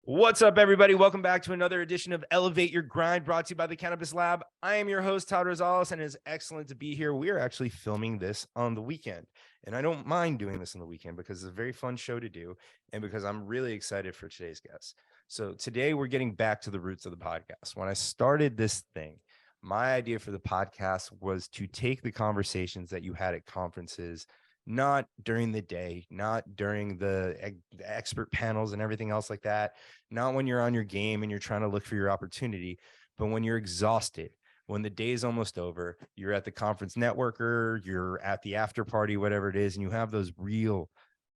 What's up, everybody? Welcome back to another edition of Elevate Your Grind, brought to you by the Cannabis Lab. I am your host, Todd Rosales, and it is excellent to be here. We are actually filming this on the weekend, and I don't mind doing this on the weekend because it's a very fun show to do, and because I'm really excited for today's guest. So today we're getting back to the roots of the podcast. When I started this thing, my idea for the podcast was to take the conversations that you had at conferences, not during the day, not during the expert panels and everything else like that, not when you're on your game and you're trying to look for your opportunity, but when you're exhausted, when the day is almost over, you're at the conference networker, you're at the after party, whatever it is, and you have those real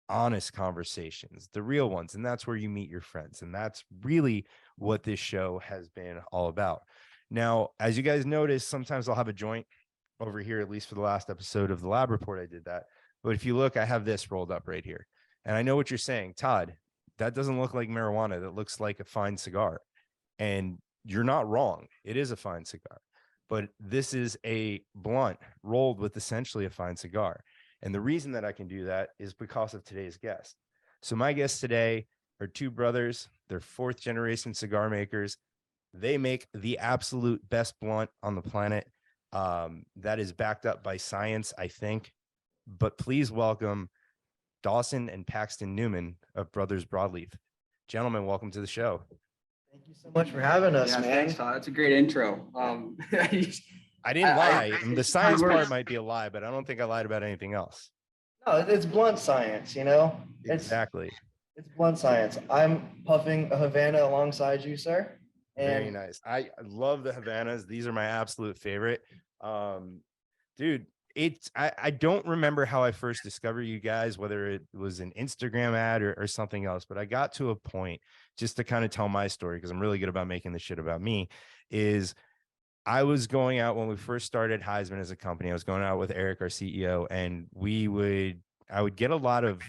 honest conversations, the real ones. And that's where you meet your friends. And that's really what this show has been all about. Now, as you guys notice, sometimes I'll have a joint over here, at least for the last episode of the lab report, I did that. But if you look, I have this rolled up right here. And I know what you're saying, Todd, that doesn't look like marijuana. That looks like a fine cigar. And you're not wrong. It is a fine cigar. But this is a blunt rolled with essentially a fine cigar. And the reason that I can do that is because of today's guest. So my guests today are two brothers. They're fourth generation cigar makers. They make the absolute best blunt on the planet. That is backed up by science, I think. But please welcome Dawson and Paxton Newman of Brothers Broadleaf. Gentlemen, welcome to the show. Thank you so much for having us, man. Thanks, Todd. That's a great intro. I didn't lie. The science part might be a lie, but I don't think I lied about anything else. No, it's blunt science, you know? Exactly. It's blunt science. I'm puffing a Havana alongside you, sir. And very nice. I love the Havanas. These are my absolute favorite. Dude, I don't remember how I first discovered you guys, whether it was an Instagram ad or something else, but I got to a point, just to kind of tell my story, because I'm really good about making this shit about me, is I was going out when we first started Heisman as a company. I was going out with Eric, our CEO, and I would get a lot of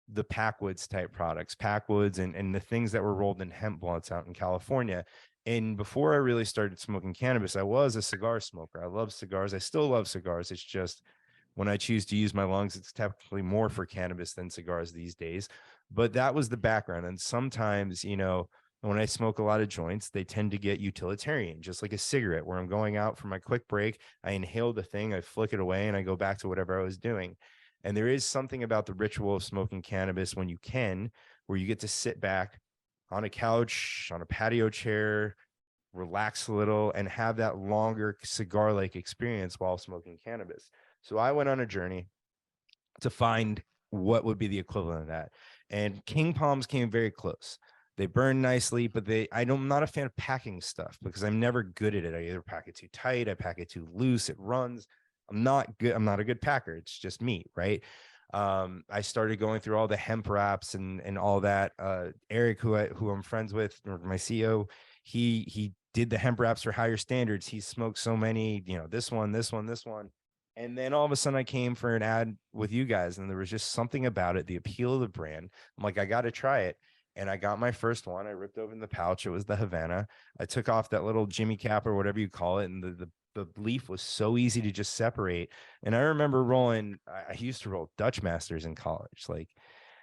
the Packwoods type products, Packwoods and the things that were rolled in hemp blunts out in California. And before I really started smoking cannabis, I was a cigar smoker. I love cigars. I still love cigars. It's just when I choose to use my lungs, it's technically more for cannabis than cigars these days. But that was the background. And sometimes, you know, when I smoke a lot of joints, they tend to get utilitarian, just like a cigarette, where I'm going out for my quick break. I inhale the thing, I flick it away, and I go back to whatever I was doing. And there is something about the ritual of smoking cannabis when you can, where you get to sit back on a couch, on a patio chair, relax a little, and have that longer cigar-like experience while smoking cannabis. So I went on a journey to find what would be the equivalent of that. And King Palms came very close. They burn nicely, but I'm not a fan of packing stuff because I'm never good at it. I either pack it too tight, I pack it too loose, it runs. I'm not good. I'm not a good packer. It's just me, right? I started going through all the hemp wraps and all that. Eric, who I'm friends with, or my CEO, he did the hemp wraps for higher standards. He smoked so many, you know, this one. And then all of a sudden I came for an ad with you guys, and there was just something about it, the appeal of the brand. I'm like, I got to try it. And I got my first one. I ripped open the pouch. It was the Havana. I took off that little Jimmy cap or whatever you call it. And the leaf was so easy to just separate. And I remember I used to roll Dutch Masters in college. Like,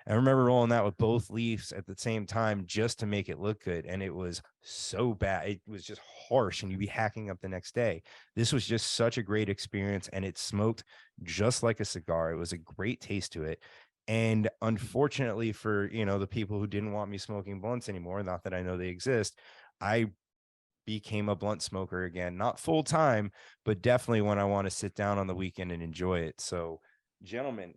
I remember rolling that with both leaves at the same time just to make it look good. And it was so bad. It was just harsh, and you'd be hacking up the next day. This was just such a great experience, and it smoked just like a cigar. It was a great taste to it. And unfortunately for, you know, the people who didn't want me smoking blunts anymore, not that I know they exist, I became a blunt smoker again, not full time, but definitely when I want to sit down on the weekend and enjoy it. So, gentlemen,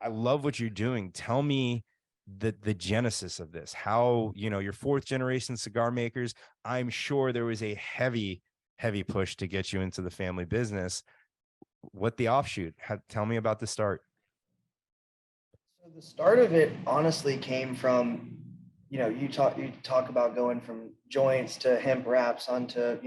I love what you're doing. Tell me the genesis of this. How, you know, you're fourth generation cigar makers. I'm sure there was a heavy push to get you into the family business. What the offshoot? Tell me about the start. so the start of it honestly came from, you know, you talk about going from joints to hemp wraps onto,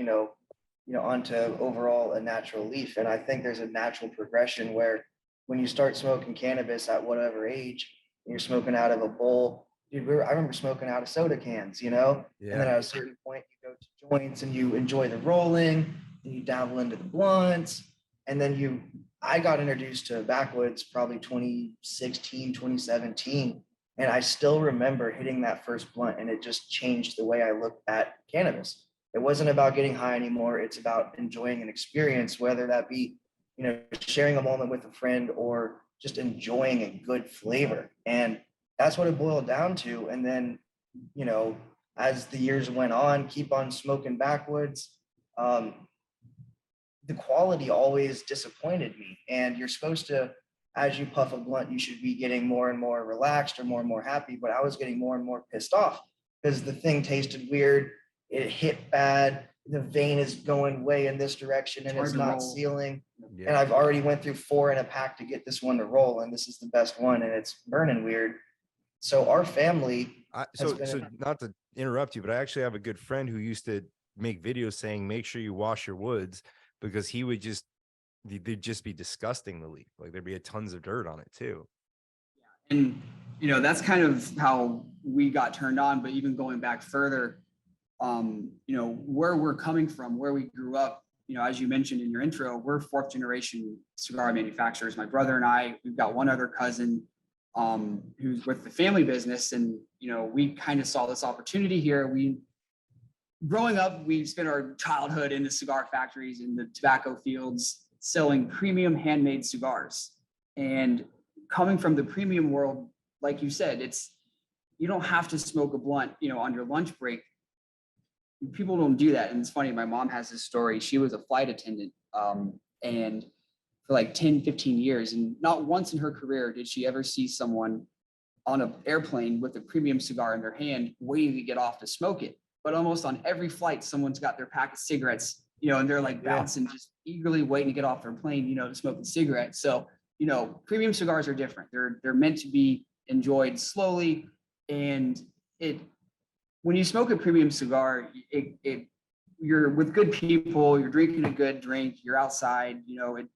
onto overall a natural leaf. And I think there's a natural progression where when you start smoking cannabis at whatever age, you're smoking out of a bowl. Dude, I remember smoking out of soda cans, you know? Yeah. And then at a certain point, you go to joints and you enjoy the rolling, and you dabble into the blunts. And then I got introduced to backwoods probably 2016, 2017. And I still remember hitting that first blunt, and it just changed the way I looked at cannabis. It wasn't about getting high anymore. It's about enjoying an experience, whether that be, sharing a moment with a friend or just enjoying a good flavor. And that's what it boiled down to. And then, you know, as the years went on, keep on smoking backwoods. The quality always disappointed me. And you're supposed to, as you puff a blunt, you should be getting more and more relaxed or more and more happy. But I was getting more and more pissed off because the thing tasted weird. It hit bad. The vein is going way in this direction and it's not sealing. Yeah. And I've already went through 4 in a pack to get this one to roll. And this is the best one and it's burning weird. So our family. So not to interrupt you, but I actually have a good friend who used to make videos saying, make sure you wash your woods, because he would they'd just be disgusting, the leaf. Like there'd be tons of dirt on it too. And, that's kind of how we got turned on, but even going back further, where we're coming from, where we grew up, as you mentioned in your intro, we're 4th generation cigar manufacturers. My brother and I, we've got one other cousin who's with the family business. And, we kind of saw this opportunity here. Growing up, we spent our childhood in the cigar factories, in the tobacco fields, selling premium handmade cigars. And coming from the premium world, like you said, you don't have to smoke a blunt, on your lunch break. People don't do that. And it's funny, my mom has this story. She was a flight attendant and for like 10, 15 years. And not once in her career did she ever see someone on an airplane with a premium cigar in their hand, waiting to get off to smoke it. But almost on every flight, someone's got their pack of cigarettes, and they're like bouncing, just eagerly waiting to get off their plane, to smoke the cigarette. So, premium cigars are different. They're meant to be enjoyed slowly. And when you smoke a premium cigar, you're with good people, you're drinking a good drink, you're outside,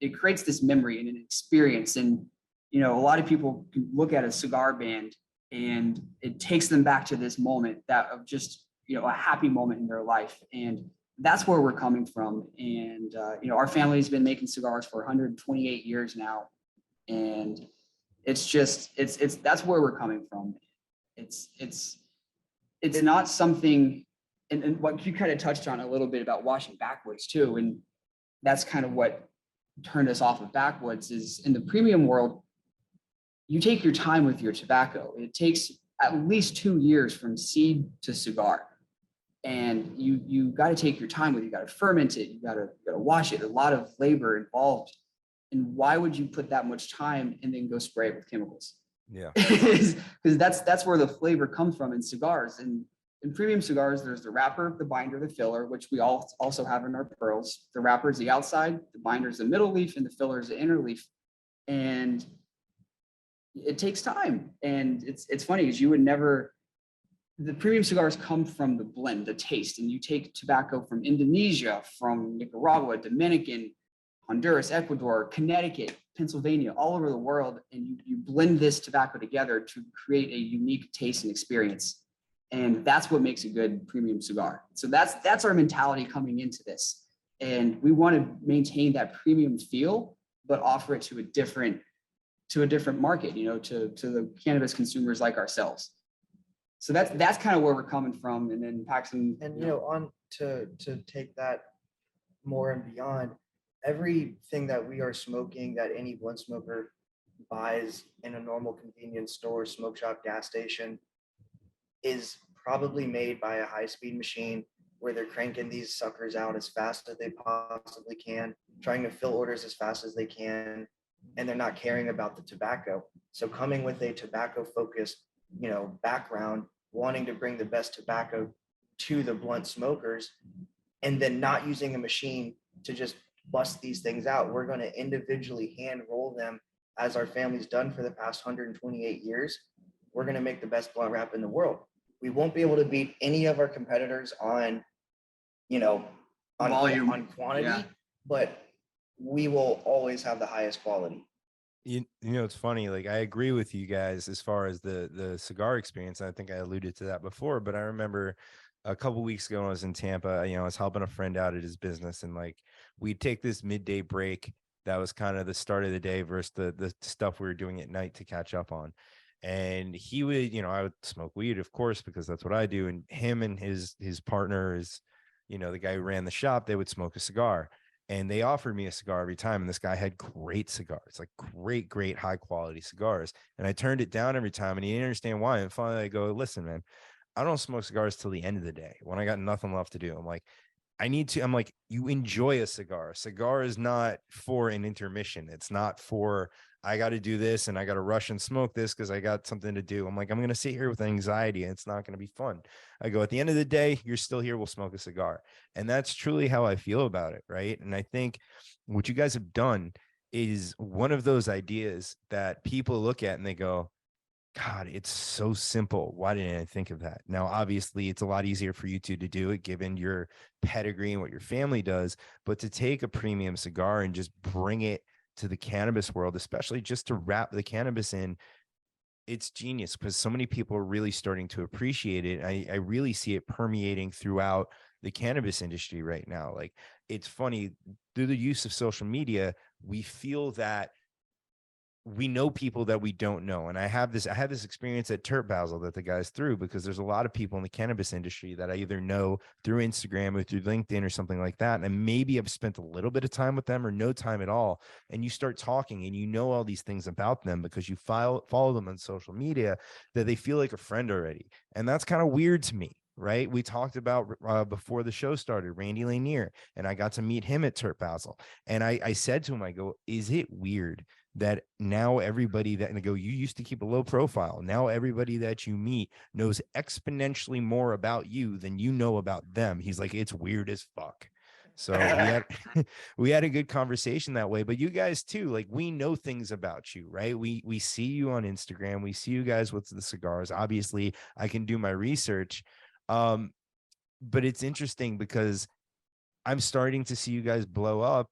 it creates this memory and an experience. And, a lot of people can look at a cigar band and it takes them back to this moment of just, a happy moment in their life. And that's where we're coming from. And, our family's been making cigars for 128 years now. And it's that's where we're coming from. It's not something, and what you kind of touched on a little bit about washing backwoods too. And that's kind of what turned us off of backwoods. Is in the premium world, you take your time with your tobacco. It takes at least 2 years from seed to cigar. And you got to take your time with it. You got to ferment it. You got to wash it. A lot of labor involved. And why would you put that much time and then go spray it with chemicals? Yeah, because that's where the flavor comes from in cigars. And in premium cigars, there's the wrapper, the binder, the filler, which we all also have in our pearls. The wrapper is the outside, the binder is the middle leaf, and the filler is the inner leaf. And it takes time. And it's funny because the premium cigars come from the blend, the taste. And you take tobacco from Indonesia, from Nicaragua, Dominican, Honduras, Ecuador, Connecticut, Pennsylvania, all over the world. And you blend this tobacco together to create a unique taste and experience. And that's what makes a good premium cigar. So that's our mentality coming into this. And we want to maintain that premium feel, but offer it to a different market, to the cannabis consumers like ourselves. So that's kind of where we're coming from. And then Paxton, and on to take that more and beyond, everything that we are smoking that any blunt smoker buys in a normal convenience store, smoke shop, gas station is probably made by a high-speed machine where they're cranking these suckers out as fast as they possibly can, trying to fill orders as fast as they can, and they're not caring about the tobacco. So coming with a tobacco-focused, background, wanting to bring the best tobacco to the blunt smokers, and then not using a machine to just bust these things out. We're going to individually hand roll them as our family's done for the past 128 years. We're going to make the best blunt wrap in the world. We won't be able to beat any of our competitors on volume, on quantity, but we will always have the highest quality. It's funny. Like, I agree with you guys as far as the cigar experience. I think I alluded to that before, but I remember a couple weeks ago when I was in Tampa, I was helping a friend out at his business, and like we'd take this midday break. That was kind of the start of the day versus the stuff we were doing at night to catch up on. And he would, I would smoke weed, of course, because that's what I do. And him and his partner is, the guy who ran the shop, they would smoke a cigar. And they offered me a cigar every time. And this guy had great cigars, like great, high quality cigars. And I turned it down every time, and he didn't understand why. And finally I go, listen, man, I don't smoke cigars till the end of the day when I got nothing left to do. I'm like, I'm like, you enjoy a cigar. A cigar is not for an intermission. It's not for, I got to do this and I got to rush and smoke this because I got something to do. I'm like, I'm going to sit here with anxiety and it's not going to be fun. I go, at the end of the day, you're still here. We'll smoke a cigar. And that's truly how I feel about it. Right. And I think what you guys have done is one of those ideas that people look at and they go, God, it's so simple. Why didn't I think of that? Now, obviously, it's a lot easier for you two to do it given your pedigree and what your family does. But to take a premium cigar and just bring it to the cannabis world, especially just to wrap the cannabis in, it's genius because so many people are really starting to appreciate it. I really see it permeating throughout the cannabis industry right now. Like, it's funny, through the use of social media, we feel that we know people that we don't know. And I had this experience at Terp Basel that the guys threw, because there's a lot of people in the cannabis industry that I either know through Instagram or through LinkedIn or something like that. And maybe I've spent a little bit of time with them or no time at all. And you start talking and you know all these things about them because you follow them on social media, that they feel like a friend already. And that's kind of weird to me. Right. We talked about before the show started, Randy Lanier, and I got to meet him at Terp Basel. And I said to him, I go, is it weird that now everybody that, and I go, you used to keep a low profile. Now everybody that you meet knows exponentially more about you than you know about them. He's like, it's weird as fuck. So we had a good conversation that way. But you guys too, like, we know things about you, right? We see you on Instagram. We see you guys with the cigars. Obviously, I can do my research. But it's interesting because I'm starting to see you guys blow up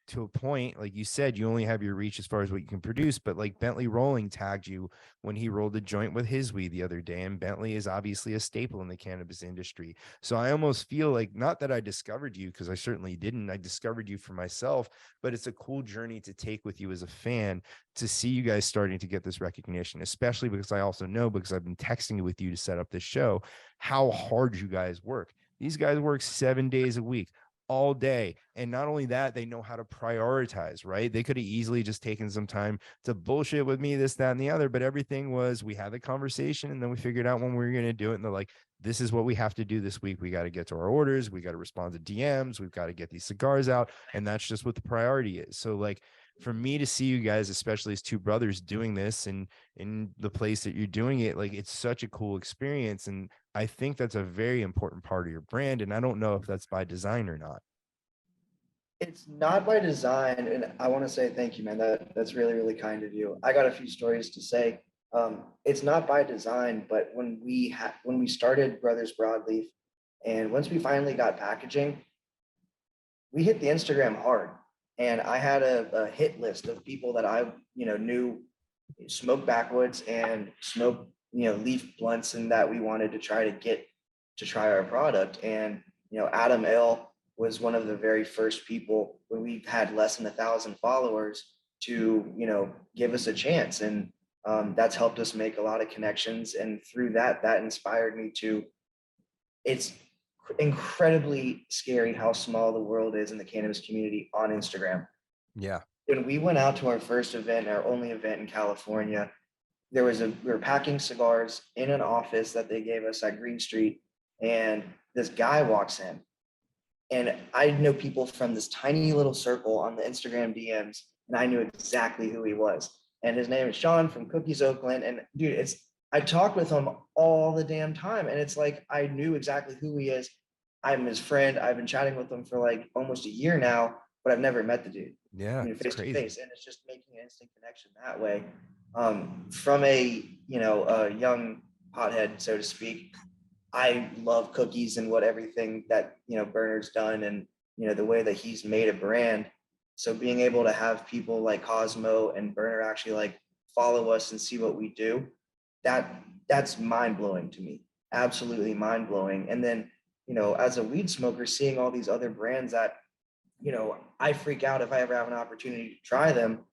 to a point. Like you said, you only have your reach as far as what you can produce, but like Bentley Rolling tagged you when he rolled a joint with his weed the other day. And Bentley is obviously a staple in the cannabis industry. So I almost feel like, not that I discovered you, because I certainly didn't. I discovered you for myself, but it's a cool journey to take with you as a fan to see you guys starting to get this recognition, especially because I also know, because I've been texting with you to set up this show, how hard you guys work. These guys work 7 days a week, all day. And not only that, they know how to prioritize, right? They could have easily just taken some time to bullshit with me, this, that, and the other, but everything was, we had the conversation and then we figured out when we were going to do it. And they're like, this is what we have to do this week. We got to get to our orders. We got to respond to DMs. We've got to get these cigars out. And that's just what the priority is. So like, for me to see you guys, especially as two brothers, doing this and in the place that you're doing it, like, it's such a cool experience. And I think that's a very important part of your brand. And I don't know if that's by design or not. It's not by design, and I want to say thank you, man. That's really, really kind of you. I got a few stories to say. It's not by design, but when we started Brothers Broadleaf, and once we finally got packaging, we hit the Instagram hard. And I had a hit list of people that I knew smoke backwoods and smoke leaf blunts, and that we wanted to try to get to try our product. And Adam L was one of the very first people when we had less than 1,000 followers to give us a chance. And that's helped us make a lot of connections. And through that inspired me to, it's incredibly scary how small the world is in the cannabis community on Instagram. Yeah. When we went out to our first event, our only event in California, we were packing cigars in an office that they gave us at Green Street, and this guy walks in, and I know people from this tiny little circle on the Instagram DMs, and I knew exactly who he was. And his name is Sean from Cookies Oakland. And dude, I talked with him all the damn time, and it's like I knew exactly who he is. I'm his friend. I've been chatting with him for like almost a year now, but I've never met the dude. Yeah, it's Face to crazy. face, and it's just making an instant connection that way. From a a young pothead, so to speak, I love cookies and what everything that Bernard's done, and the way that he's made a brand. So being able to have people like Cosmo and Bernard actually like follow us and see what we do, that's mind blowing to me. Absolutely mind blowing. And then as a weed smoker, seeing all these other brands that I freak out if I ever have an opportunity to try them,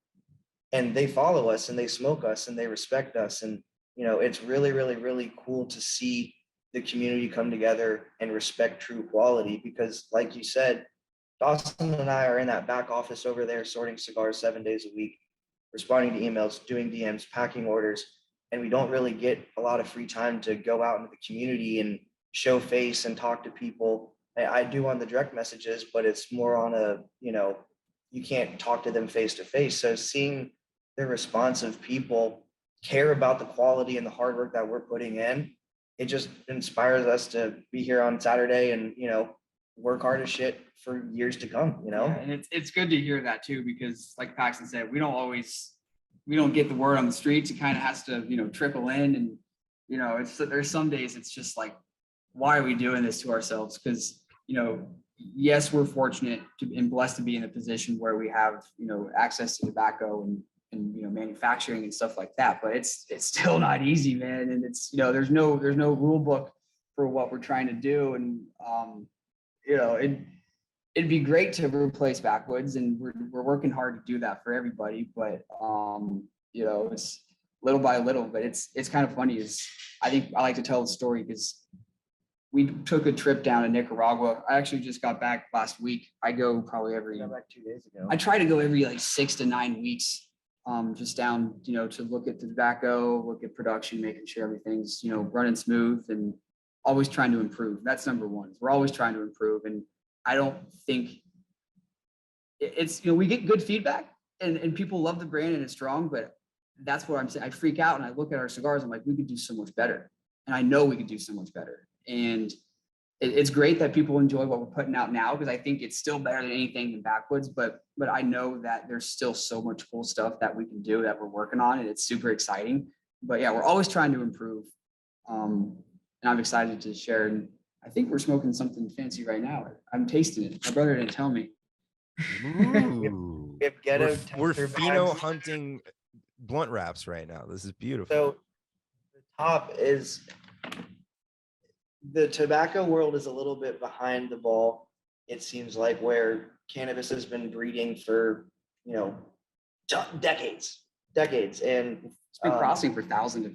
and they follow us and they smoke us and they respect us. And it's really, really, really cool to see the community come together and respect true quality, because like you said, Dawson and I are in that back office over there sorting cigars 7 days a week, responding to emails, doing DMs, packing orders, and we don't really get a lot of free time to go out into the community and show face and talk to people. I do on the direct messages, but it's more on a, you can't talk to them face to face. So seeing the responsive people care about the quality and the hard work that we're putting in, it just inspires us to be here on Saturday and, work hard as shit for years to come, Yeah, and it's good to hear that too, because like Paxton said, we don't get the word on the streets. It kind of has to, trickle in, and, there's some days it's just like, why are we doing this to ourselves? Because, yes, we're fortunate and blessed to be in a position where we have, access to tobacco and manufacturing and stuff like that, but it's still not easy, man. And it's, there's no rule book for what we're trying to do. And, it'd be great to replace backwoods, and we're working hard to do that for everybody. But, it's little by little, but it's kind of funny is I think I like to tell the story because we took a trip down to Nicaragua. I actually just got back last week. I go probably back 2 days ago. I try to go every like 6 to 9 weeks, just down, to look at the tobacco, look at production, making sure everything's, running smooth, and always trying to improve. That's number one. We're always trying to improve. And I don't think it's, we get good feedback and people love the brand and it's strong, but that's what I'm saying. I freak out and I look at our cigars. I'm like, we could do so much better. And I know we could do so much better. And it's great that people enjoy what we're putting out now, because I think it's still better than anything in backwoods, but I know that there's still so much cool stuff that we can do that we're working on, and it's super exciting. But yeah, we're always trying to improve. And I'm excited to share. And I think we're smoking something fancy right now. I'm tasting it. My brother didn't tell me. Ooh. We have ghetto We're tester pheno bags. hunting blunt wraps right now. This is beautiful. So the top is, the tobacco world is a little bit behind the ball. It seems like where cannabis has been breeding for, decades. And It's been crossing for thousands of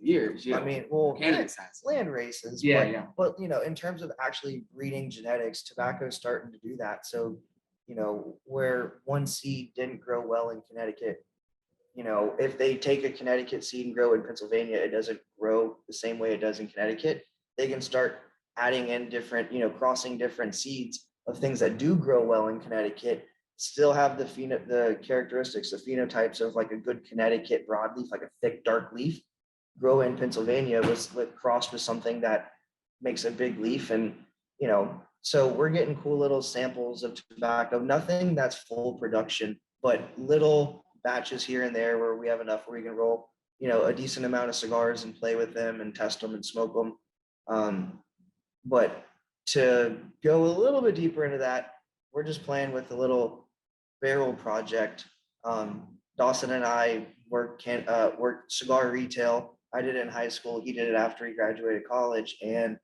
years. I mean, well, Cannabis has. land races. Yeah, but, yeah. But, in terms of actually breeding genetics, tobacco is starting to do that. So, where one seed didn't grow well in Connecticut, if they take a Connecticut seed and grow in Pennsylvania, it doesn't grow the same way it does in Connecticut. They can start adding in different, crossing different seeds of things that do grow well in Connecticut, still have the characteristics, the phenotypes of like a good Connecticut broadleaf, like a thick, dark leaf, grow in Pennsylvania with crossed with something that makes a big leaf. And, so we're getting cool little samples of tobacco, nothing that's full production, but little batches here and there where we have enough where we can roll, a decent amount of cigars and play with them and test them and smoke them. But to go a little bit deeper into that, we're just playing with a little barrel project. Dawson and I worked cigar retail. I did it in high school. He did it after he graduated college, and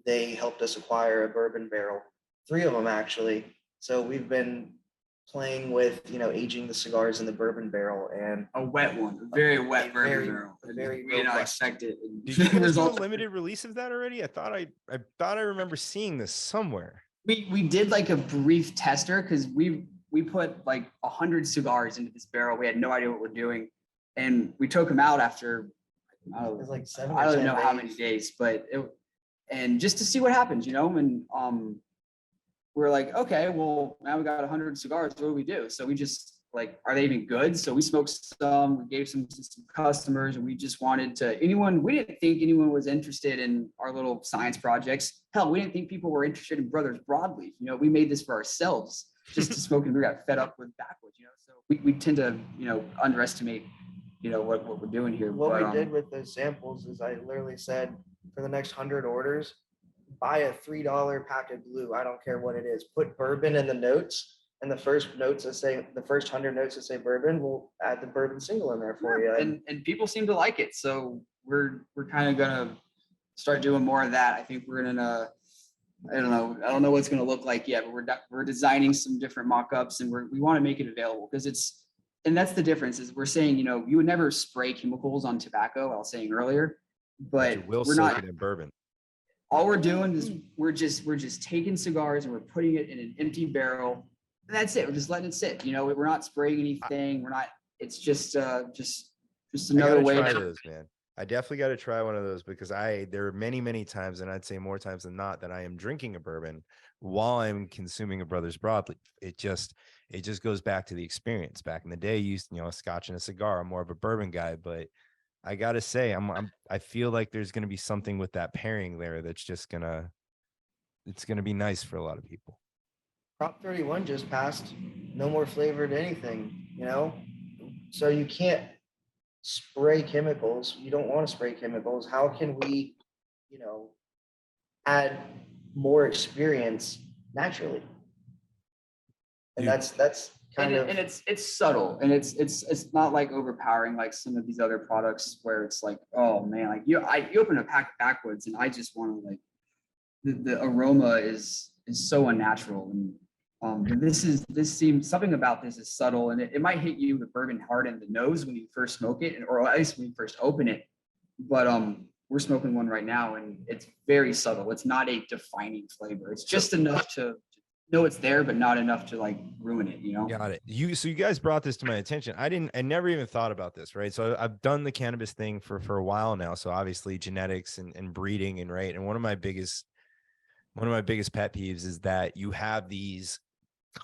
they helped us acquire a bourbon barrel, 3 of them actually. So we've been playing with, aging the cigars in the bourbon barrel, and A wet one, a very wet bourbon barrel. very We did not robust. expect it. Did you guys do a Results- limited release of that already? I thought I remember seeing this somewhere. We did like a brief tester because we put like 100 cigars into this barrel. We had no idea what we're doing, and we took them out after It was like 7 I or don't 10 know how many days. days, but and just to see what happens, and we're like, okay, well, now we got 100 cigars. What do we do? So we just like, are they even good? So we smoked some, we gave some to some customers, and we just wanted to we didn't think anyone was interested in our little science projects. Hell, we didn't think people were interested in Brothers Broadleaf. We made this for ourselves just to smoke, and we got fed up with backwoods, So we tend to, underestimate, what we're doing here. What But, we did with those samples is I literally said, for the next 100 orders, buy a $3 pack of glue. I don't care what it is. Put bourbon in the notes, and the first 100 notes that say bourbon, we'll add the bourbon single in there for you. and people seem to like it. So we're kind of gonna start doing more of that. I think we're gonna, I don't know what it's gonna look like yet, but we're designing some different mock-ups, and we want to make it available because and that's the difference is we're saying, you know, you would never spray chemicals on tobacco, I was saying earlier, But you but will we're soak not, it in bourbon. all we're doing is we're just taking cigars and we're putting it in an empty barrel. And that's it. We're just letting it sit. You know, we're not spraying anything. We're not, it's just I another gotta way. try those, man. I definitely got to try one of those because there are many, many times, and I'd say more times than not, that I am drinking a bourbon while I'm consuming a Brother's Broadleaf. It just goes back to the experience. Back in the day, a scotch and a cigar. I'm more of a bourbon guy, but I gotta say, I feel like there's gonna be something with that pairing there that's it's gonna be nice for a lot of people. Prop 31 just passed. No more flavored anything, you know? So you can't spray chemicals. You don't want to spray chemicals. How can we, you know, add more experience naturally? And Dude. that's kind of And it's subtle and it's not like overpowering like some of these other products where it's like, oh man, like you open a pack backwoods and I just want to like the aroma is so unnatural and this seems something about this is subtle and it might hit you the bourbon hard in the nose when you first smoke it or at least when you first open it, but we're smoking one right now and it's very subtle. It's not a defining flavor. It's just enough to know it's there, but not enough to like ruin it, you know? Got it. So you guys brought this to my attention. I never even thought about this, right? So I've done the cannabis thing for a while now. So obviously genetics and breeding and right. And one of my biggest pet peeves is that you have these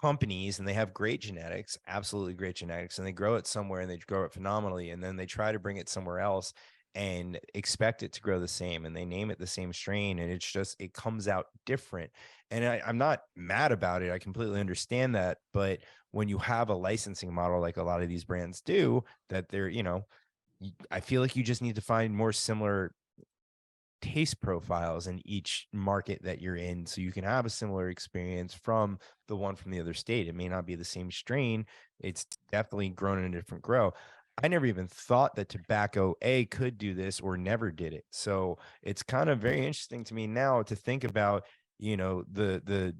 companies and they have great genetics, absolutely great genetics, and they grow it somewhere and they grow it phenomenally. And then they try to bring it somewhere else and expect it to grow the same and they name it the same strain and it comes out different. And I'm not mad about it. I completely understand that. But when you have a licensing model like a lot of these brands do, that they're, I feel like you just need to find more similar taste profiles in each market that you're in so you can have a similar experience from the one from the other state. It may not be the same strain. It's definitely grown in a different grow. I never even thought that tobacco could do this or never did it. So it's kind of very interesting to me now to think about, the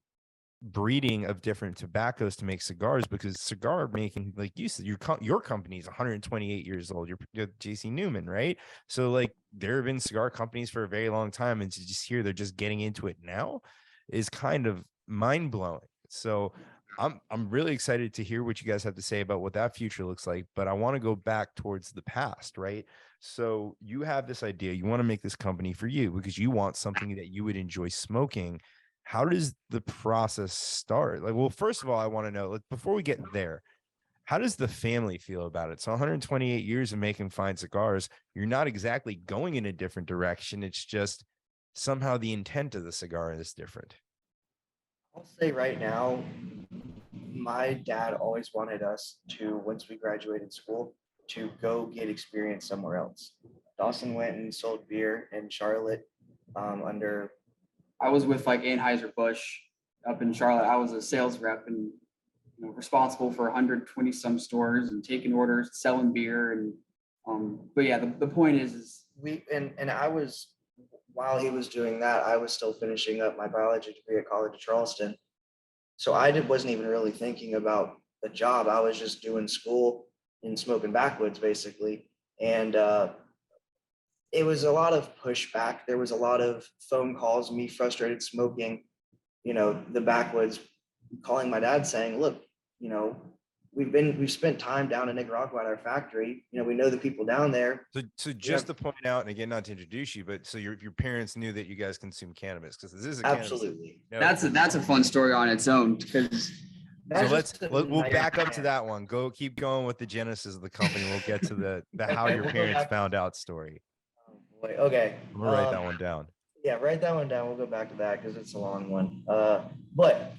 breeding of different tobaccos to make cigars, because cigar making, like you said, your company is 128 years old. You're JC Newman, right? So like there have been cigar companies for a very long time, and to just hear they're just getting into it now is kind of mind blowing. So I'm really excited to hear what you guys have to say about what that future looks like. But I want to go back towards the past, right? So you have this idea, you want to make this company for you because you want something that you would enjoy smoking. How does the process start? Like, well, first of all, I want to know, like, before we get there, how does the family feel about it? So 128 years of making fine cigars, you're not exactly going in a different direction. It's just somehow the intent of the cigar is different. I'll say right now, my dad always wanted us to, once we graduated school, to go get experience somewhere else. Dawson went and sold beer in Charlotte under. I was with like Anheuser-Busch up in Charlotte. I was a sales rep and responsible for 120 some stores and taking orders, selling beer. And but yeah, the point is and I was, while he was doing that, I was still finishing up my biology degree at College of Charleston. So wasn't even really thinking about the job. I was just doing school and smoking backwoods basically. And it was a lot of pushback. There was a lot of phone calls, me frustrated smoking, the backwoods, calling my dad saying, look, we've spent time down in Nicaragua at our factory. We know the people down there. So just to point out, and again, not to introduce you, but so your parents knew that you guys consume cannabis, because this is absolutely. That's a fun story on its own, because we'll back up to that one. Keep going with the genesis of the company. We'll get to the how your parents found out story. Oh boy. Okay. I'm gonna write that one down. Yeah, write that one down. We'll go back to that because it's a long one. But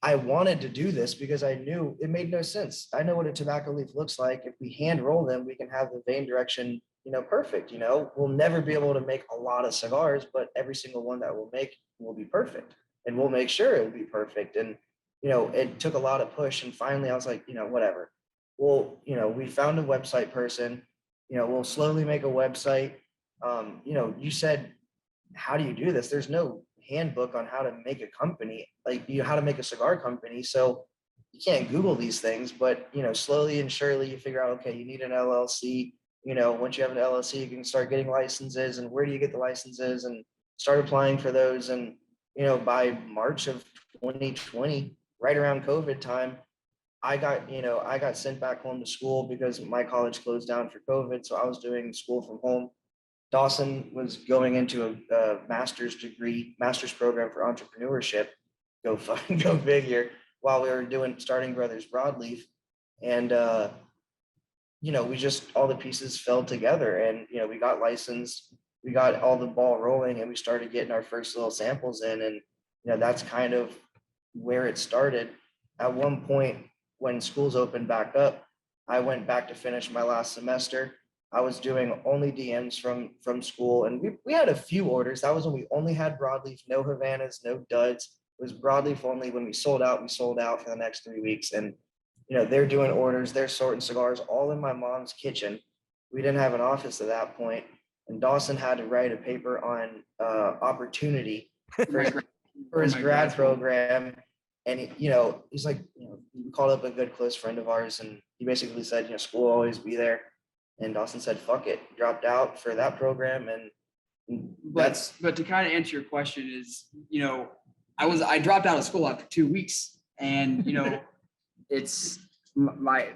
I wanted to do this because I knew it made no sense. I know what a tobacco leaf looks like. If we hand roll them, we can have the vein direction, perfect. We'll never be able to make a lot of cigars, but every single one that we'll make will be perfect, and we'll make sure it will be perfect. And it took a lot of push, and finally I was like, whatever. Well, we found a website person. We'll slowly make a website. You said, how do you do this? There's no handbook on how to make a company, like how to make a cigar company. So you can't Google these things, but, slowly and surely you figure out, okay, you need an LLC. Once you have an LLC, you can start getting licenses, and where do you get the licenses, and start applying for those. And, by March of 2020, right around COVID time, I got sent back home to school because my college closed down for COVID. So I was doing school from home. Dawson was going into a master's program for entrepreneurship. Go figure. While we were starting Brothers Broadleaf, and we just, all the pieces fell together, and we got licensed, we got all the ball rolling, and we started getting our first little samples in, and that's kind of where it started. At one point, when schools opened back up, I went back to finish my last semester. I was doing only DMs from school, and we had a few orders. That was when we only had broadleaf, no Havanas, no duds. It was broadleaf only. When we sold out for the next 3 weeks. And they're doing orders, they're sorting cigars all in my mom's kitchen. We didn't have an office at that point, and Dawson had to write a paper on opportunity for his grad program. And he's like, we called up a good close friend of ours, and he basically said, school will always be there. And Dawson said, fuck it, dropped out for that program. And but to kind of answer your question is, I dropped out of school after 2 weeks, and it's my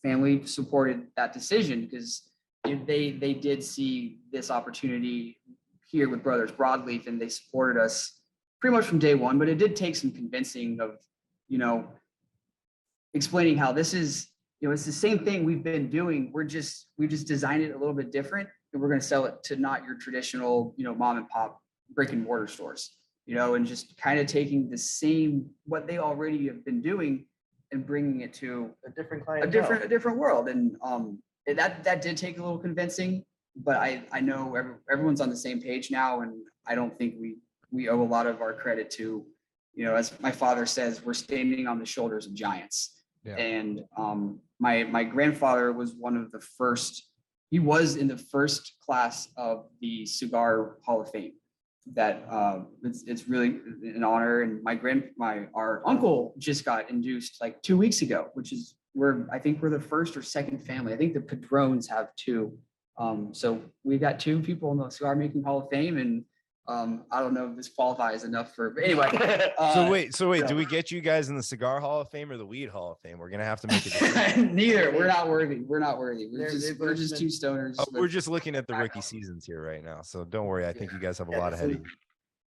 family supported that decision because they did see this opportunity here with Brothers Broadleaf, and they supported us pretty much from day one. But it did take some convincing of, explaining how this is, it's the same thing we've been doing. We just designed it a little bit different, and we're going to sell it to not your traditional, mom and pop brick and mortar stores, and just kind of taking the same, what they already have been doing, and bringing it to a different clientele, a different world. And that did take a little convincing, but I know everyone's on the same page now, and I don't think we owe a lot of our credit to, as my father says, we're standing on the shoulders of giants. Yeah. And my grandfather was one of the first. He was in the first class of the Cigar Hall of Fame. That it's really an honor. And our uncle just got induced like 2 weeks ago, which is I think we're the first or second family. I think the Padrones have two. So we got two people in the Cigar Making Hall of Fame, and I don't know if this qualifies enough but anyway. So wait, do we get you guys in the Cigar Hall of Fame or the Weed Hall of Fame? We're gonna have to make it. Neither. We're not worthy. We're just two stoners. Oh, we're just looking at the rookie seasons here right now, so don't worry. I think you guys have a lot ahead of you.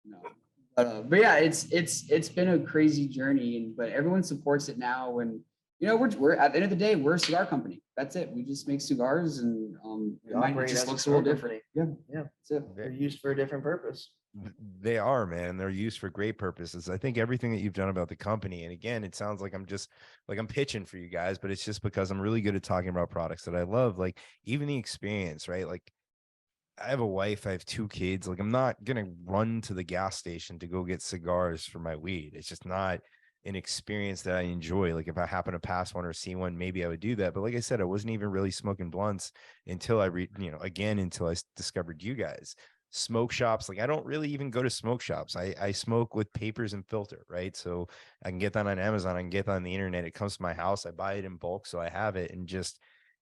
No. But yeah, it's been a crazy journey, but everyone supports it now, and we're at the end of the day, we're a cigar company. That's it. We just make cigars, and it just looks a little different. Yeah. That's it. They're used for a different purpose. They are, man. They're used for great purposes. I think everything that you've done about the company, and again, it sounds like I'm pitching for you guys, but it's just because I'm really good at talking about products that I love, like even the experience, right? Like I have a wife, I have 2 kids. Like I'm not gonna run to the gas station to go get cigars for my weed. It's just not an experience that I enjoy. Like if I happen to pass one or see one, maybe I would do that. But like I said, I wasn't even really smoking blunts until until I discovered you guys. Smoke shops, like I don't really even go to smoke shops. I smoke with papers and filter, right? So I can get that on Amazon, I can get that on the internet. It comes to my house, I buy it in bulk, so I have it, and just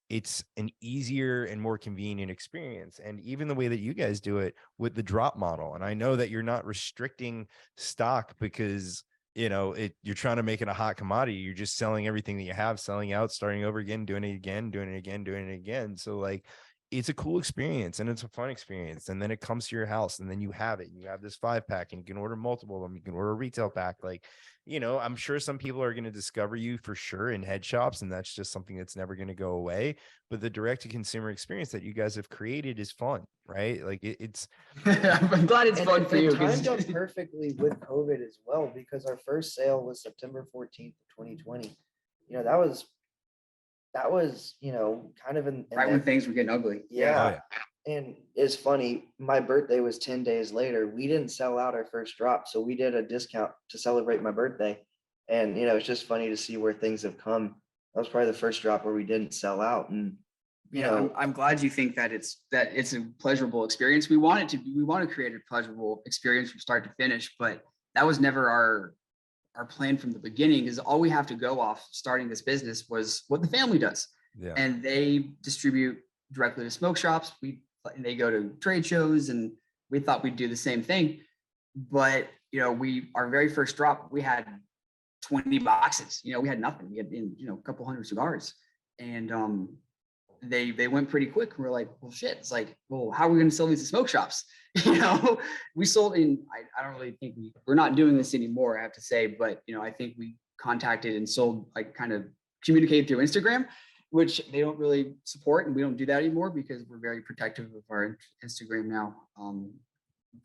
it's an easier and more convenient experience. And even the way that you guys do it with the drop model, and I know that you're not restricting stock because you're trying to make it a hot commodity. You're just selling everything that you have, selling out, starting over again, doing it again, doing it again, doing it again. So like it's a cool experience, and it's a fun experience. And then it comes to your house, and then you have it, and you have this 5-pack, and you can order multiple of them. You can order a retail pack. Like, I'm sure some people are going to discover you for sure in head shops, and that's just something that's never going to go away. But the direct to consumer experience that you guys have created is fun, right? Like it's I'm glad it's fun for you. It timed up perfectly with COVID as well, because our first sale was September 14th, 2020. That was, kind of in right when things were getting ugly. Yeah. And it's funny, my birthday was 10 days later. We didn't sell out our first drop, so we did a discount to celebrate my birthday. And, it's just funny to see where things have come. That was probably the first drop where we didn't sell out. And, I'm glad you think that it's a pleasurable experience. We want to create a pleasurable experience from start to finish, but that was never our plan from the beginning is all we have to go off starting this business was what the family does. Yeah. And they distribute directly to smoke shops. They go to trade shows, and we thought we'd do the same thing. But, you know, our very first drop, we had 20 boxes, you know, we had nothing. We had, you know, a couple hundred cigars, and they went pretty quick. We're like, well, shit. It's like, well, how are we going to sell these to smoke shops? You know, we sold in, I don't really think we're not doing this anymore, I have to say, but, you know, I think we contacted and sold, like, kind of communicated through Instagram, which they don't really support. And we don't do that anymore because we're very protective of our Instagram now.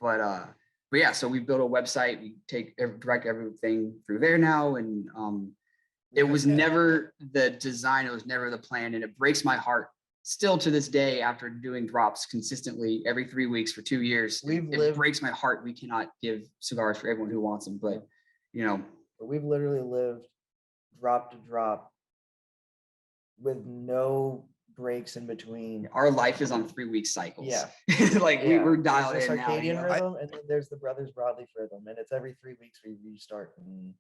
But yeah, so we built a website, we direct everything through there now. And it was never the design, it was never the plan. And it breaks my heart still to this day, after doing drops consistently every 3 weeks for 2 years. It breaks my heart. We cannot give cigars for everyone who wants them, but, you know. We've literally lived drop to drop with no breaks in between. Our life is on 3-week cycles. Yeah. Like we're dialed there's in this now. circadian You know? rhythm, and then there's the Brothers Broadleaf rhythm, and it's every 3 weeks we restart. And,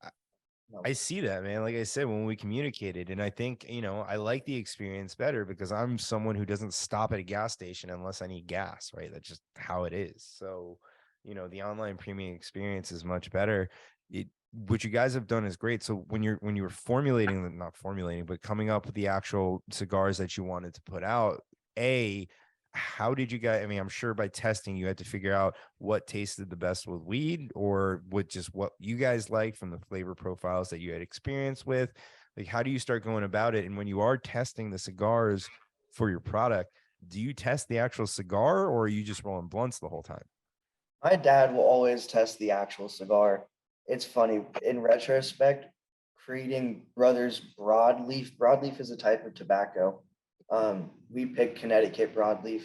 I see that, man. Like I said, when we communicated, and I think, you know, I like the experience better because I'm someone who doesn't stop at a gas station unless I need gas, right? That's just how it is. So, you know, the online premium experience is much better. What you guys have done is great. So when you were not formulating, but coming up with the actual cigars that you wanted to put out, how did you guys, I mean, I'm sure by testing you had to figure out what tasted the best with weed, or with just what you guys like from the flavor profiles that you had experience with. Like, how do you start going about it? And when you are testing the cigars for your product, do you test the actual cigar, or are you just rolling blunts the whole time? my dad will always test the actual cigar. It's funny, in retrospect, creating Brothers Broadleaf is a type of tobacco. We picked Connecticut Broadleaf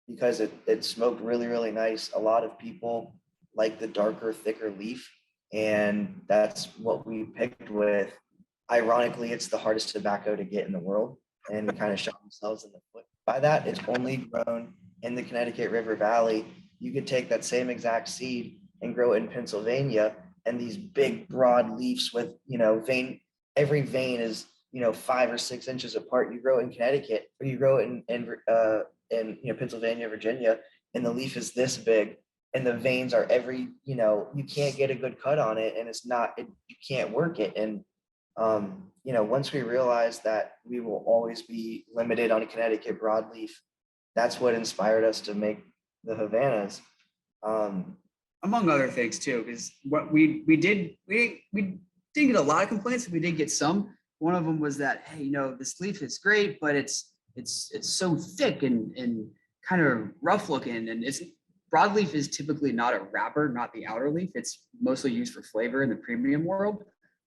because it smoked really, really nice. A lot of people like the darker, thicker leaf, and that's what we picked with. Ironically, it's the hardest tobacco to get in the world, and we kind of shot ourselves in the foot by that. It's only grown in the Connecticut River Valley. You could take that same exact seed and grow it in Pennsylvania, and these big broad leaves with, you know, every vein is, you know, 5 or 6 inches apart. You grow it in Connecticut, or you grow it in you know, Pennsylvania, Virginia, and the leaf is this big, and the veins are you know, you can't get a good cut on it, and you can't work it. And you know, once we realized that we will always be limited on a Connecticut broadleaf, that's what inspired us to make the Havanas. Among other things too, because what we didn't get a lot of complaints, but we did get some. One of them was that, hey, you know, this leaf is great, but it's so thick and kind of rough looking, and broadleaf is typically not a wrapper, not the outer leaf. It's mostly used for flavor in the premium world,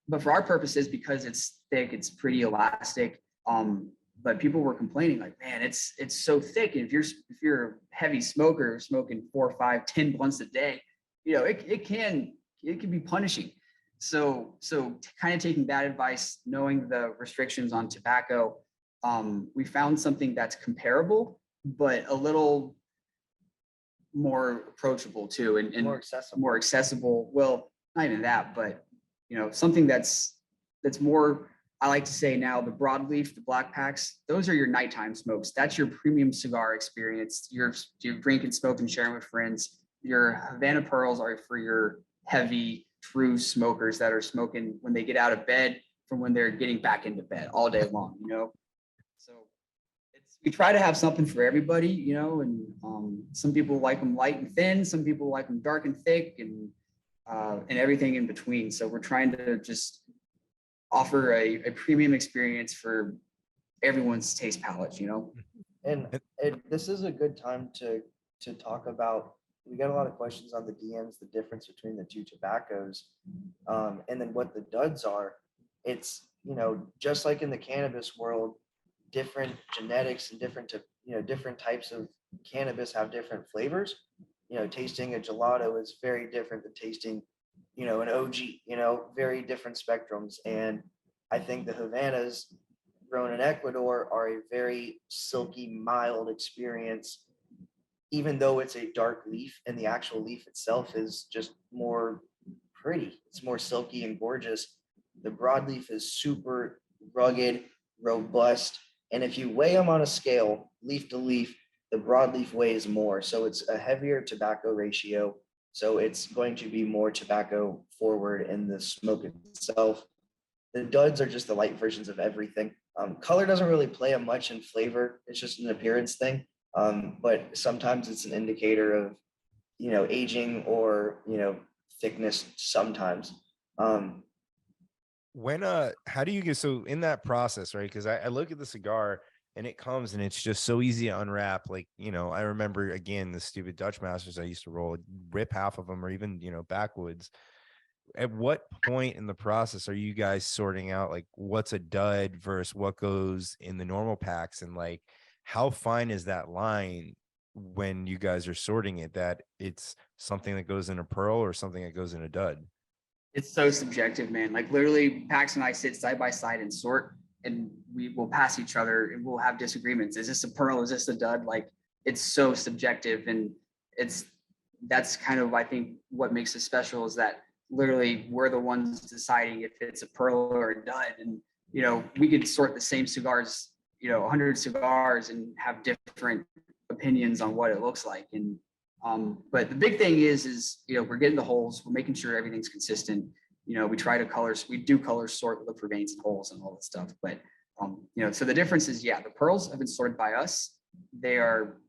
but for our purposes, because it's thick, it's pretty elastic. But people were complaining, like, man, it's so thick, and if you're a heavy smoker smoking 4, 5, 10 blunts a day, you know, it can be punishing. So kind of taking that advice, knowing the restrictions on tobacco, we found something that's comparable, but a little more approachable too, and more accessible. Well, not even that, but, you know, something that's more, I like to say now, the broadleaf, the black packs, those are your nighttime smokes. That's your premium cigar experience. You're drinking, smoking, sharing with friends. Your Havana Pearls are for your heavy, true smokers that are smoking when they get out of bed from when they're getting back into bed all day long, you know? So we try to have something for everybody, you know, and some people like them light and thin, some people like them dark and thick, and everything in between. So we're trying to just offer a premium experience for everyone's taste palette, you know? And this is a good time to talk about, we got a lot of questions on the DMs, the difference between the two tobaccos, and then what the duds are. It's, you know, just like in the cannabis world, different genetics and different types of cannabis have different flavors. You know, tasting a gelato is very different than tasting, you know, an OG, you know, very different spectrums. And I think the Havanas grown in Ecuador are a very silky, mild experience, even though it's a dark leaf, and the actual leaf itself is just more pretty. It's more silky and gorgeous. The broadleaf is super rugged, robust. And if you weigh them on a scale, leaf to leaf, the broadleaf weighs more. So it's a heavier tobacco ratio. So it's going to be more tobacco forward in the smoke itself. The duds are just the light versions of everything. Color doesn't really play a much in flavor. It's just an appearance thing. But sometimes it's an indicator of, aging or, thickness sometimes. How do you get, so in that process, right? Because I look at the cigar and it comes and it's just so easy to unwrap. Like, I remember again, the stupid Dutch Masters I used to roll, rip half of them or even, backwoods. At what point in the process are you guys sorting out like what's a dud versus what goes in the normal packs? And like, how fine is that line when you guys are sorting it, that it's something that goes in a pearl or something that goes in a dud? It's so subjective, man. Like literally Pax and I sit side by side and sort, and we will pass each other and we'll have disagreements. Is this a pearl? Is this a dud? Like it's so subjective. And that's kind of, I think, what makes it special is that literally we're the ones deciding if it's a pearl or a dud. And, we could sort the same cigars, 100 cigars and have different opinions on what it looks like. And, but the big thing is, we're getting the holes, we're making sure everything's consistent. We try to we do color sort, we look for veins and holes and all that stuff. But, so the difference is, the pearls have been sorted by us. They are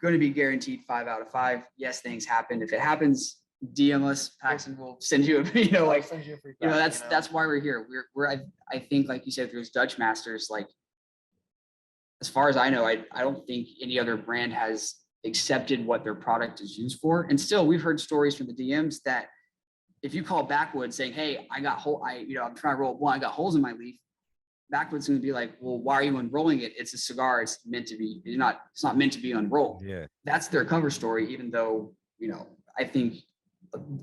going to be guaranteed 5 out of 5. Yes, things happen. If it happens, DM us. Paxton will send you that's why we're here. I think, like you said, there's Dutch Masters. Like, as far as I know, I don't think any other brand has accepted what their product is used for. And still, we've heard stories from the DMs that if you call Backwoods saying, "Hey, I'm trying to roll one, I got holes in my leaf," Backwoods going to be like, "Well, why are you unrolling it? It's a cigar. It's meant to be. It's not meant to be unrolled." Yeah, that's their cover story. Even though, I think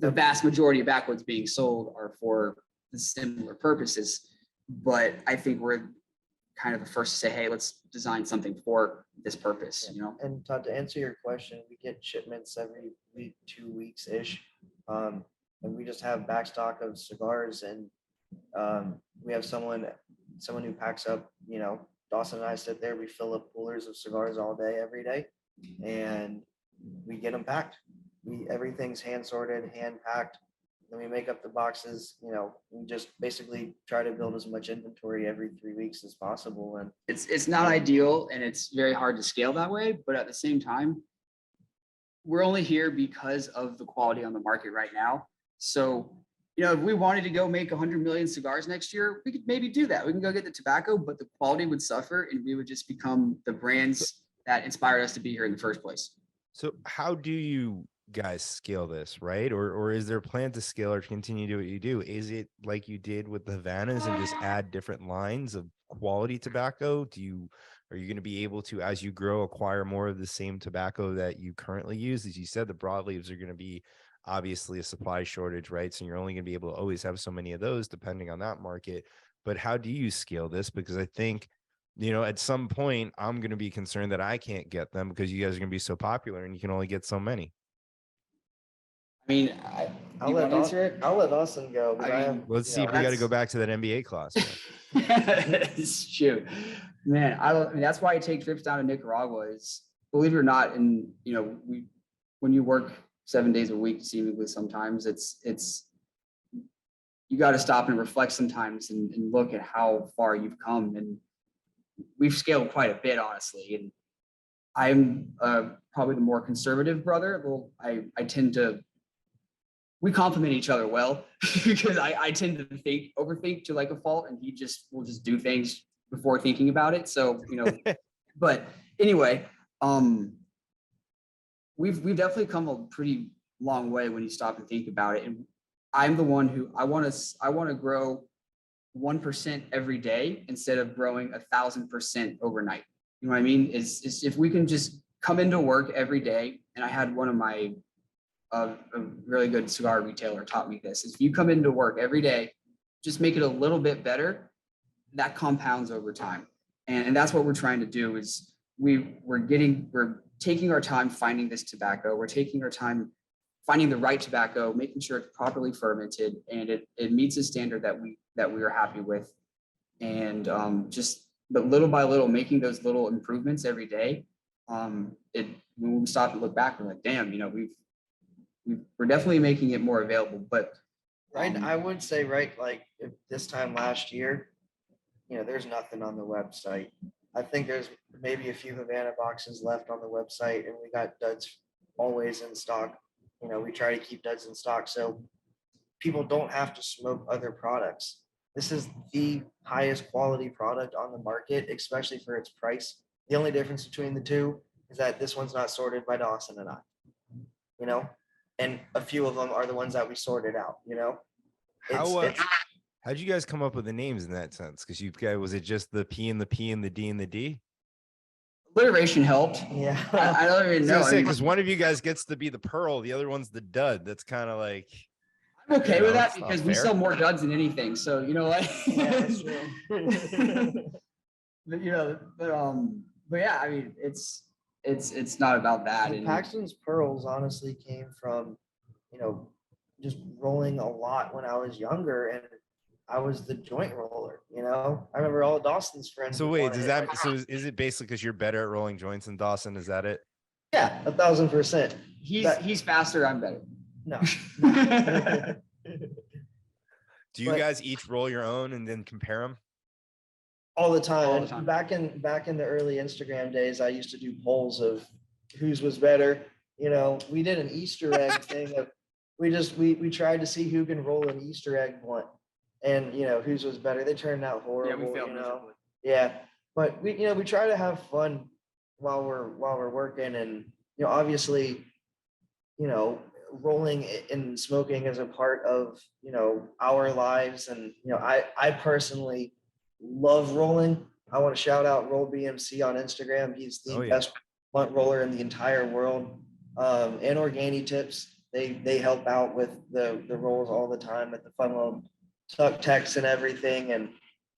the vast majority of Backwoods being sold are for the similar purposes. But I think we're kind of the first to say, "Hey, let's design something for this purpose." And Todd, to answer your question, we get shipments every week, 2 weeks ish. And we just have backstock of cigars, and we have someone who packs up, Dawson and I sit there, we fill up coolers of cigars all day, every day, and we get them packed. Everything's hand sorted, hand packed. Then we make up the boxes, we just basically try to build as much inventory every 3 weeks as possible. And it's not ideal, and it's very hard to scale that way. But at the same time, we're only here because of the quality on the market right now. So, if we wanted to go make 100 million cigars next year, we could maybe do that. We can go get the tobacco, but the quality would suffer, and we would just become the brands that inspired us to be here in the first place. So how do you guys scale this, right? Or is there a plan to scale or to continue to do what you do? Is it like you did with the Havanas and just add different lines of quality tobacco? Are you going to be able to, as you grow, acquire more of the same tobacco that you currently use? As you said, the broadleaves are going to be obviously a supply shortage, right? So you're only going to be able to always have so many of those depending on that market. But how do you scale this? Because I think, at some point I'm going to be concerned that I can't get them because you guys are going to be so popular and you can only get so many. I mean, I'll let Dawson go. Let's see if we got to go back to that NBA class. Shoot, man. That's why I take trips down to Nicaragua. Is, believe it or not, and when you work 7 days a week, seemingly sometimes it's you got to stop and reflect sometimes and look at how far you've come. And we've scaled quite a bit, honestly. And I'm probably the more conservative brother. Well, I tend to. We complement each other well because I tend to overthink to like a fault, and he will just do things before thinking about it. So, but anyway, we've definitely come a pretty long way when you stop and think about it. And I'm the one who I want to grow 1% every day instead of growing 1,000% overnight. You know what I mean? Is if we can just come into work every day, and I had one of my a really good cigar retailer taught me this, is if you come into work every day, just make it a little bit better, that compounds over time. And that's what we're trying to do is we're taking our time finding this tobacco. We're taking our time finding the right tobacco, making sure it's properly fermented, and it meets a standard that we are happy with. And but little by little, making those little improvements every day. When we stop and look back, we're like, damn, we're definitely making it more available. But right, I would say like this time last year, there's nothing on the website. I think there's maybe a few Havana boxes left on the website, and we got duds always in stock. We try to keep duds in stock so people don't have to smoke other products. This is the highest quality product on the market, especially for its price. The only difference between the two is that this one's not sorted by Dawson and I, and a few of them are the ones that we sorted out, How'd you guys come up with the names in that sense? Because was it just the P and the P and the D and the D? Alliteration helped. Yeah. I don't even know. Because one of you guys gets to be the pearl, the other one's the dud. That's kind of like, I'm okay with that because we sell more duds than anything. So you know what? Yeah, that's true. But yeah, I mean, it's not about that. And Paxton's pearls honestly came from, just rolling a lot when I was younger, and I was the joint roller. I remember all of Dawson's friends. So wait, is it basically because you're better at rolling joints than Dawson? Is that it? Yeah, 1,000%. He's faster. I'm better. No. Do you guys each roll your own and then compare them? All the time. All the time. Back in the early Instagram days, I used to do polls of whose was better. We did an Easter egg thing of we tried to see who can roll an Easter egg blunt, and whose was better. They turned out horrible. Yeah, we failed miserably. Yeah, but we try to have fun while we're working, and obviously, rolling and smoking is a part of our lives, and I personally love rolling. I want to shout out Roll BMC on Instagram. He's the best blunt roller in the entire world. And Organi Tips, they help out with the rolls all the time at the Fun Loan Tuck Techs and everything. And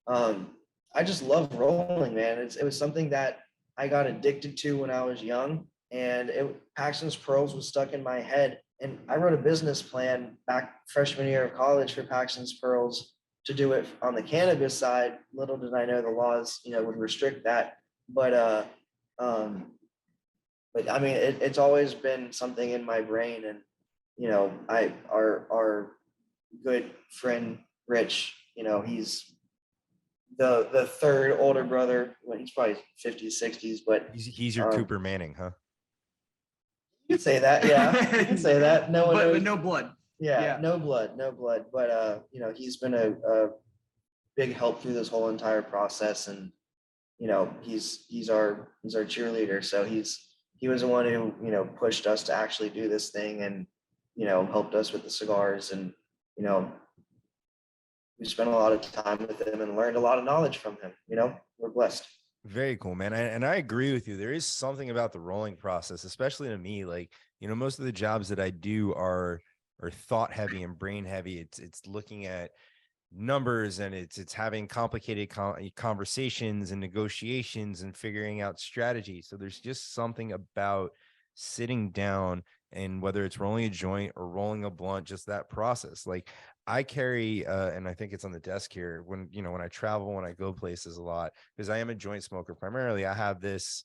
I just love rolling, man. It was something that I got addicted to when I was young, and Paxton's Pearls was stuck in my head. And I wrote a business plan back freshman year of college for Paxton's Pearls to do it on the cannabis side. Little did I know the laws, would restrict that. But I mean, it's always been something in my brain. And, our good friend, Rich, he's the third older brother. Well, he's probably 50s, 60s, but he's your Cooper Manning, huh? You could say that. Yeah, you can say that. No one knows. But no blood. Yeah, no blood. But he's been a big help through this whole entire process, and he's our cheerleader. So he was the one who pushed us to actually do this thing, and helped us with the cigars, and we spent a lot of time with him and learned a lot of knowledge from him. We're blessed. Very cool, man. And I agree with you. There is something about the rolling process, especially to me, like, most of the jobs that I do are thought heavy and brain heavy. It's looking at numbers, and it's having complicated conversations and negotiations and figuring out strategy. So there's just something about sitting down, and whether it's rolling a joint or rolling a blunt, just that process. Like I carry, and I think it's on the desk here, when I travel, when I go places a lot, because I am a joint smoker primarily, I have this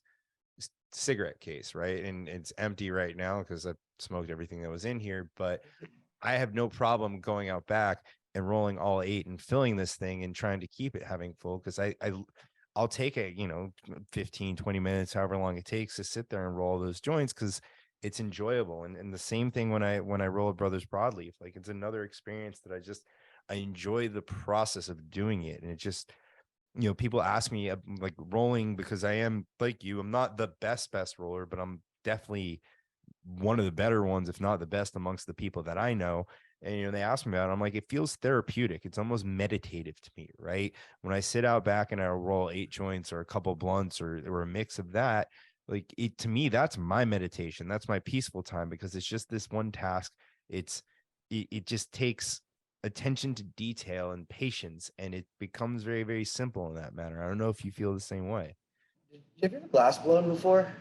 cigarette case, right? And it's empty right now because I smoked everything that was in here, but I have no problem going out back and rolling all 8 and filling this thing and trying to keep it having full, because I'll take it, 15, 20 minutes, however long it takes to sit there and roll those joints, because it's enjoyable. And the same thing when I roll a Brothers Broadleaf, like it's another experience that I enjoy the process of doing it. And it just, people ask me like rolling, because I am like you, I'm not the best roller, but I'm definitely one of the better ones, if not the best amongst the people that I know. And, they ask me about it. I'm like, it feels therapeutic. It's almost meditative to me, right? When I sit out back and I roll 8 joints or a couple blunts or a mix of that, like to me, that's my meditation. That's my peaceful time, because it's just this one task. It just takes attention to detail and patience, and it becomes very, very simple in that manner. I don't know if you feel the same way. Have you ever glass blown before?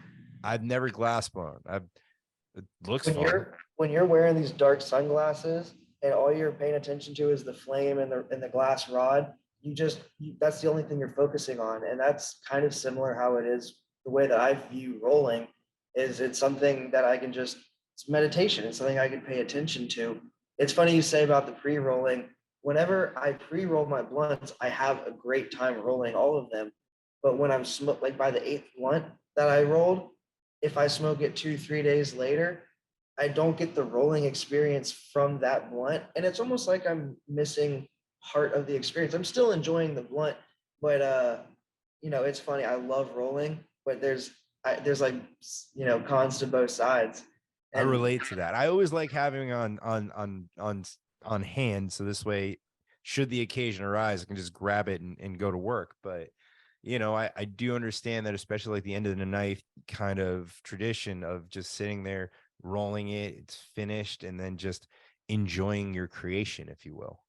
I've never glass blown. It looks When fun. when you're wearing these dark sunglasses and all you're paying attention to is the flame and the glass rod, that's the only thing you're focusing on. And that's kind of similar how it is the way that I view rolling is it's something that I can just, it's meditation. It's something I can pay attention to. It's funny you say about the pre-rolling. Whenever I pre-roll my blunts, I have a great time rolling all of them. But when like by the eighth blunt that I rolled, if I smoke it 2, 3 days later, I don't get the rolling experience from that blunt. And it's almost like I'm missing part of the experience. I'm still enjoying the blunt, but it's funny. I love rolling, but there's like, cons to both sides. I And relate to that. I always like having on hand, so this way, should the occasion arise, I can just grab it and go to work. But I do understand that, especially like the end of the night kind of tradition of just sitting there, rolling it, it's finished, and then just enjoying your creation, if you will.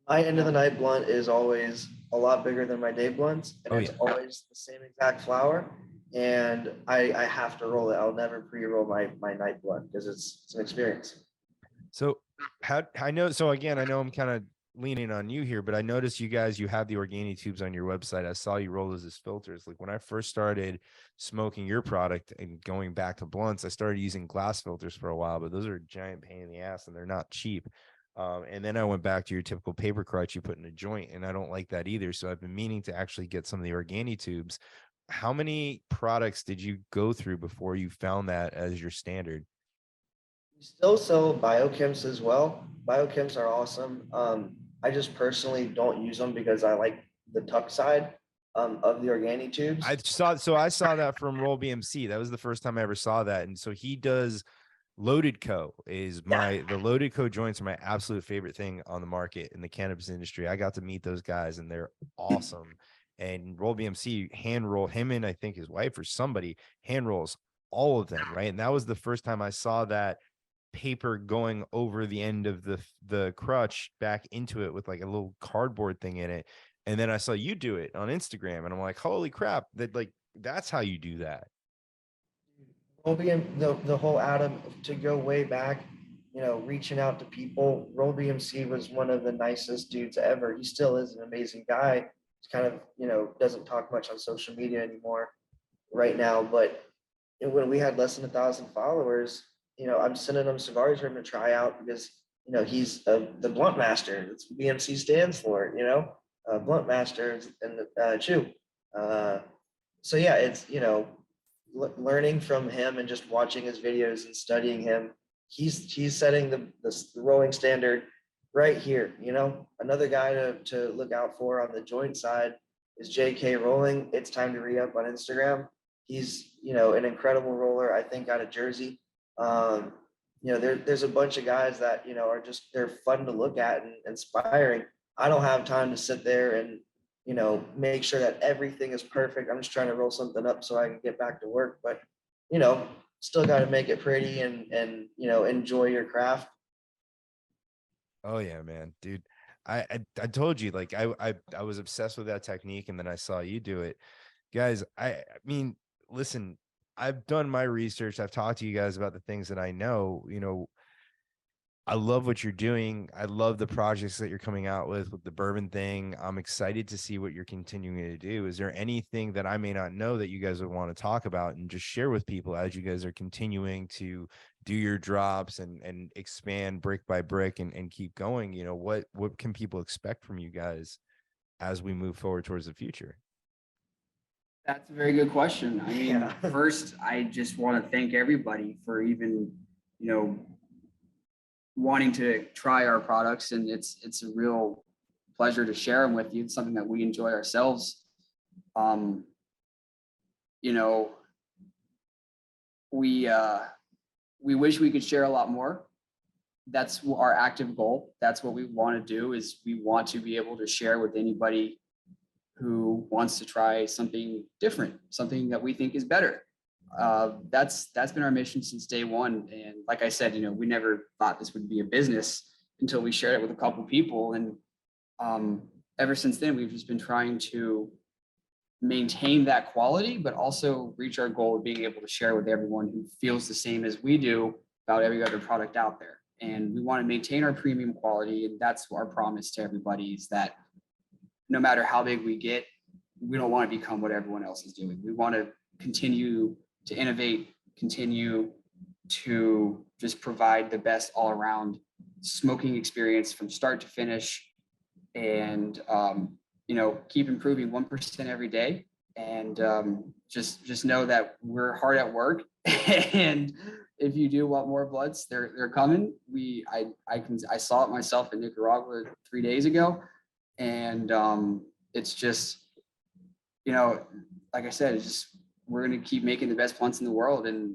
my end of the night blunt is always a lot bigger than my day blunts, and Oh it's yeah. always the same exact flower. And I have to roll it. I'll never pre-roll my night blunt because it's an experience. So how I know, so again, I know I'm kind of leaning on you here, but I noticed you have the organic tubes on your website. I saw you roll those as filters. Like when I first started smoking your product and going back to blunts, I started using glass filters for a while, but those are a giant pain in the ass and they're not cheap. And then I went back to your typical paper crutch you put in a joint, and I don't like that either. So I've been meaning to actually get some of the organic tubes. How many products did you go through before you found that as your standard? We still sell biochems as well. Biochems are awesome. I just personally don't use them because I like the tuck side of the organic tubes. I saw that from Roll BMC. That was the first time I ever saw that. And so he does Loaded Co. The Loaded Co. joints are my absolute favorite thing on the market in the cannabis industry. I got to meet those guys and they're awesome. And Roll BMC hand roll him, and I think his wife or somebody hand rolls all of them, right? And that was the first time I saw that paper going over the end of the crutch back into it with like a little cardboard thing in it. And then I saw you do it on Instagram, and I'm like, holy crap, that's how you do that. Roll the whole Adam to go way back, reaching out to people. Roll BMC was one of the nicest dudes ever. He still is an amazing guy. He's kind of, doesn't talk much on social media anymore right now. But when we had less than 1,000 followers, I'm sending him cigars for him to try out because, he's the blunt master. That's what BMC stands for, blunt master and chew. So yeah, it's, learning from him and just watching his videos and studying him. He's setting the rolling standard right here. Another guy to look out for on the joint side is JK Rolling. It's time to re-up on Instagram. He's, an incredible roller, I think, out of Jersey. There's a bunch of guys that, they're fun to look at and inspiring. I don't have time to sit there and, make sure that everything is perfect. I'm just trying to roll something up so I can get back to work, but, still got to make it pretty and, enjoy your craft. Oh yeah, man, dude. I told you, like I was obsessed with that technique, and then I saw you do it. Guys, I mean, listen, I've done my research. I've talked to you guys about the things that I know. I love what you're doing. I love the projects that you're coming out with the bourbon thing. I'm excited to see what you're continuing to do. Is there anything that I may not know that you guys would want to talk about and just share with people as you guys are continuing to do your drops and expand brick by brick and keep going? What can people expect from you guys as we move forward towards the future? That's a very good question. I mean, Yeah. first, I just want to thank everybody for even, wanting to try our products, and it's a real pleasure to share them with you. It's something that we enjoy ourselves. We wish we could share a lot more. That's our active goal. That's what we want to do, is we want to be able to share with anybody who wants to try something different, something that we think is better. That's been our mission since day one. And like I said, we never thought this would be a business until we shared it with a couple of people. And ever since then, we've just been trying to maintain that quality, but also reach our goal of being able to share with everyone who feels the same as we do, about every other product out there. And we want to maintain our premium quality. And that's our promise to everybody, is that no matter how big we get, we don't want to become what everyone else is doing. We want to continue to innovate, continue to just provide the best all around smoking experience from start to finish, and keep improving 1% every day. And just know that we're hard at work. And if you do want more blunts, they're coming. I saw it myself in Nicaragua 3 days ago, and it's just, like I said, it's just, we're going to keep making the best blunts in the world. And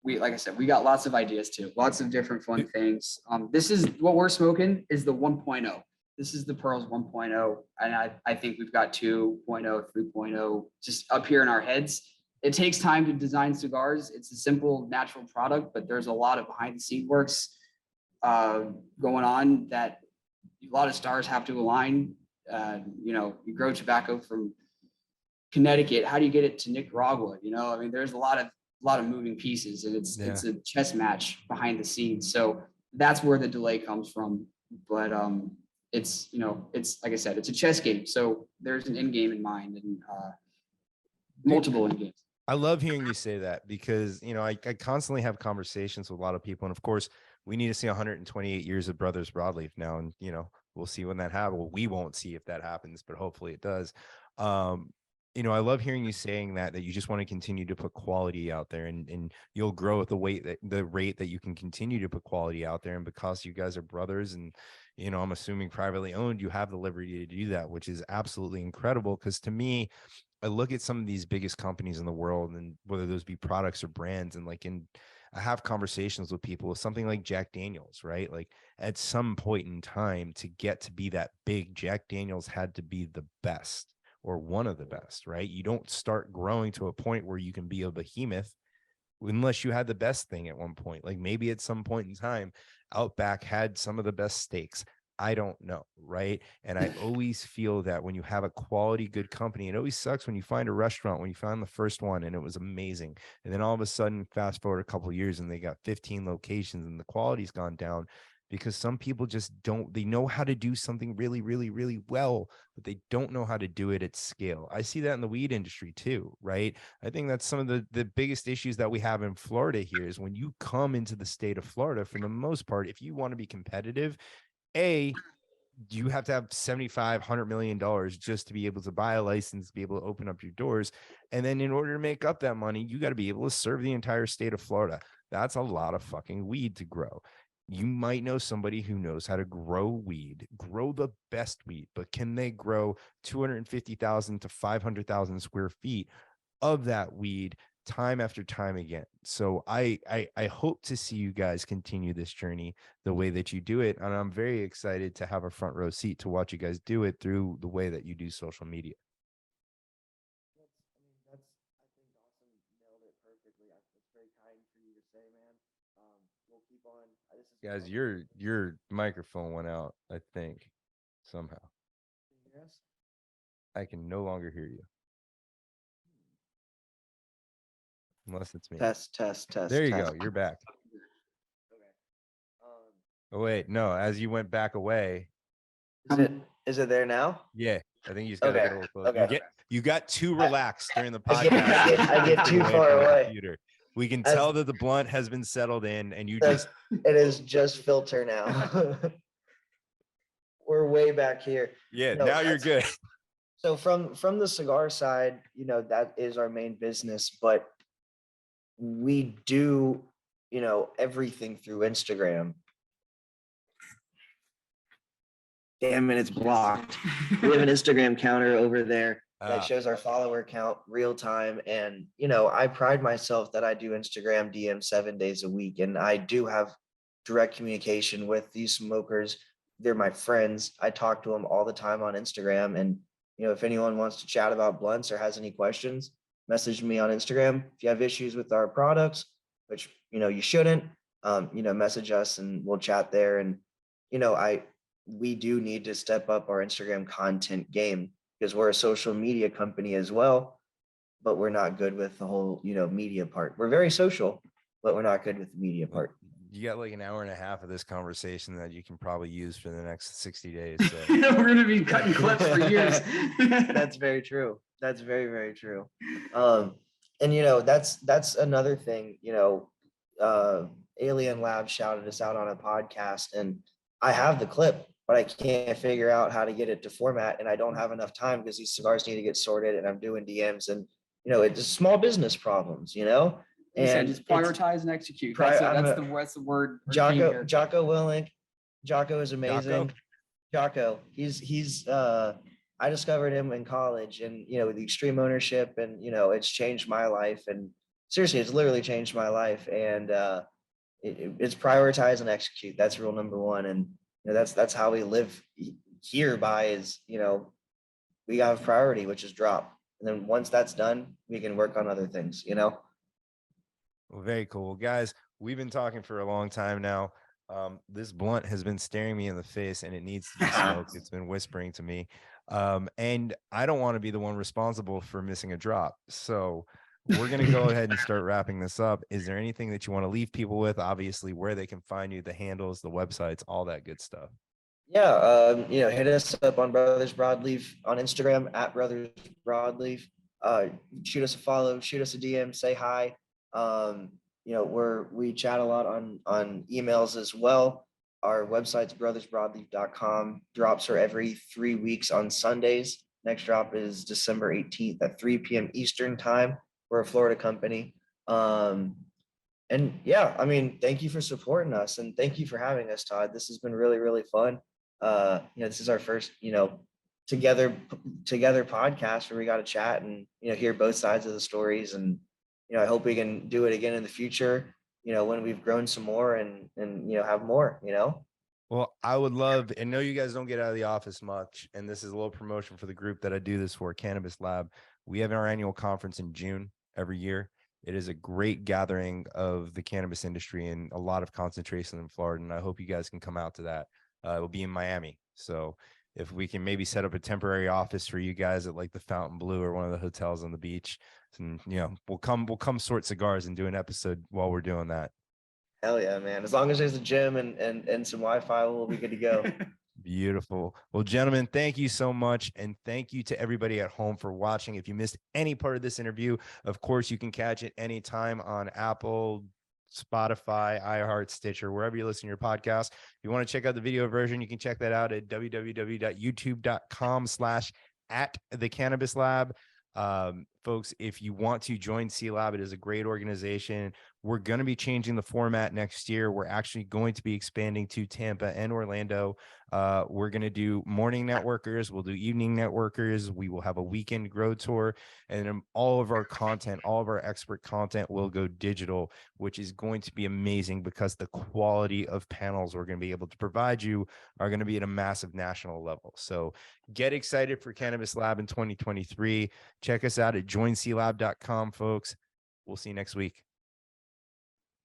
like I said, we got lots of ideas too, lots of different fun things. This is what we're smoking, is the 1.0. This is the Pearls 1.0. And I think we've got 2.0, 3.0 just up here in our heads. It takes time to design cigars. It's a simple, natural product, but there's a lot of behind the scene works going on that a lot of stars have to align. You grow tobacco from Connecticut. How do you get it to Nicaragua? There's a lot of moving pieces, and it's a chess match behind the scenes. So that's where the delay comes from. But it's like I said, it's a chess game. So there's an end game in mind, and multiple end games. I love hearing you say that, because, I constantly have conversations with a lot of people. And of course, we need to see 128 years of Brothers Broadleaf now. And, we'll see when that happens. Well, we won't see if that happens, but hopefully it does. I love hearing you saying that you just want to continue to put quality out there, and you'll grow at the rate that you can continue to put quality out there. And because you guys are brothers, and, I'm assuming privately owned, you have the liberty to do that, which is absolutely incredible. Because to me, I look at some of these biggest companies in the world, and whether those be products or brands, and I have conversations with people with something like Jack Daniels, right? Like, at some point in time, to get to be that big, Jack Daniels had to be the best, or one of the best, right? You don't start growing to a point where you can be a behemoth unless you had the best thing at one point. Like, maybe at some point in time, Outback had some of the best steaks. I don't know, right? And I always feel that when you have a quality, good company, it always sucks when you find a restaurant, when you find the first one and it was amazing, and then all of a sudden, fast forward a couple of years, and they got 15 locations and the quality's gone down, because some people just they know how to do something really, really, really well, but they don't know how to do it at scale. I see that in the weed industry too, right? I think that's some of the biggest issues that we have in Florida here, is when you come into the state of Florida, for the most part, if you want to be competitive, you have to have $75-100 million just to be able to buy a license, be able to open up your doors. And then in order to make up that money, you got to be able to serve the entire state of Florida. That's a lot of fucking weed to grow. You might know somebody who knows how to grow weed, grow the best weed, but can they grow 250,000 to 500,000 square feet of that weed time after time again? So I hope to see you guys continue this journey the way that you do it, and I'm very excited to have a front row seat to watch you guys do it through the way that you do social media. I think Dawson nailed it perfectly. That's very kind for you to say, man. We'll keep on. Guys, your microphone went out, I think, somehow. Can you hear us? I can no longer hear you. Unless it's me. Test. There you go. You're back. Okay. Oh, wait. No, as you went back away. Is it there now? Yeah. I think you just got to get a little closer. Okay. You got too relaxed during the I podcast. I get too far from the away. computer. We can tell that the blunt has been settled in, and you just. It is just filter now. We're way back here. Yeah. No, Now you're good. So from the cigar side, that is our main business, but we do, everything through Instagram. Damn it, it's blocked. We have an Instagram counter over there that shows our follower count real time. And, I pride myself that I do Instagram DM 7 days a week. And I do have direct communication with these smokers. They're my friends. I talk to them all the time on Instagram. And, if anyone wants to chat about blunts or has any questions, message me on Instagram. If you have issues with our products, which, you shouldn't, message us and we'll chat there. And, we do need to step up our Instagram content game, because we're a social media company as well, but we're not good with the whole, media part. We're very social, but we're not good with the media part. You got like an hour and a half of this conversation that you can probably use for the next 60 days. So. We're going to be cutting clips for years. That's very true. That's very, very true. And you know, that's another thing, you know, Alien Lab shouted us out on a podcast, and I have the clip, but I can't figure out how to get it to format, and I don't have enough time because these cigars need to get sorted, and I'm doing DMs, and you know, it's small business problems, you know. And just prioritize and execute. That's the word. Jocko Willink. Jocko is amazing. Jocko, he's I discovered him in college, and you know, with the extreme ownership, and you know, it's changed my life, and seriously, it's literally changed my life. And it's prioritize and execute. That's rule number one. And you know, that's how we live here by, is, you know, we have priority, which is drop. And then once that's done, we can work on other things, you know? Well, very cool. Guys, we've been talking for a long time now. This blunt has been staring me in the face, and it needs to be smoked. It's been whispering to me. And I don't want to be the one responsible for missing a drop. So we're going to go ahead and start wrapping this up. Is there anything that you want to leave people with? Obviously, where they can find you, the handles, the websites, all that good stuff. Yeah, you know, hit us up on Brothers Broadleaf on Instagram at Brothers Broadleaf. Shoot us a follow, shoot us a DM, say hi. You know, we chat a lot on emails as well. Our website's brothersbroadleaf.com. Drops are every 3 weeks on Sundays. Next drop is December 18th at 3 p.m. Eastern time. We're a Florida company. And yeah, I mean, thank you for supporting us, and thank you for having us, Todd. This has been really, really fun. You know, this is our first, you know, together podcast where we got to chat and, you know, hear both sides of the stories. And, you know, I hope we can do it again in the future, you know, when we've grown some more and, you know, have more, you know. Well, I would love, and know you guys don't get out of the office much, and this is a little promotion for the group that I do this for, Cannabis Lab. We have our annual conference in June every year. It is a great gathering of the cannabis industry and a lot of concentration in Florida, and I hope you guys can come out to that. It will be in Miami. So if we can maybe set up a temporary office for you guys at like the Fountain Blue or one of the hotels on the beach, and you know, we'll come sort cigars and do an episode while we're doing that. Hell yeah, man. As long as there's a gym and some Wi-Fi, we'll be good to go. Beautiful. Well, gentlemen, thank you so much. And thank you to everybody at home for watching. If you missed any part of this interview, of course, you can catch it anytime on Apple, Spotify, iHeart, Stitcher, wherever you listen to your podcast. If you want to check out the video version, you can check that out at www.youtube.com/@thecannabis-lab. Folks, if you want to join C-Lab, it is a great organization. We're going to be changing the format next year. We're actually going to be expanding to Tampa and Orlando. We're going to do morning networkers. We'll do evening networkers. We will have a weekend grow tour, and all of our content, all of our expert content will go digital, which is going to be amazing because the quality of panels we're going to be able to provide you are going to be at a massive national level. So get excited for Cannabis Lab in 2023. Check us out at joinclab.com, folks. We'll see you next week.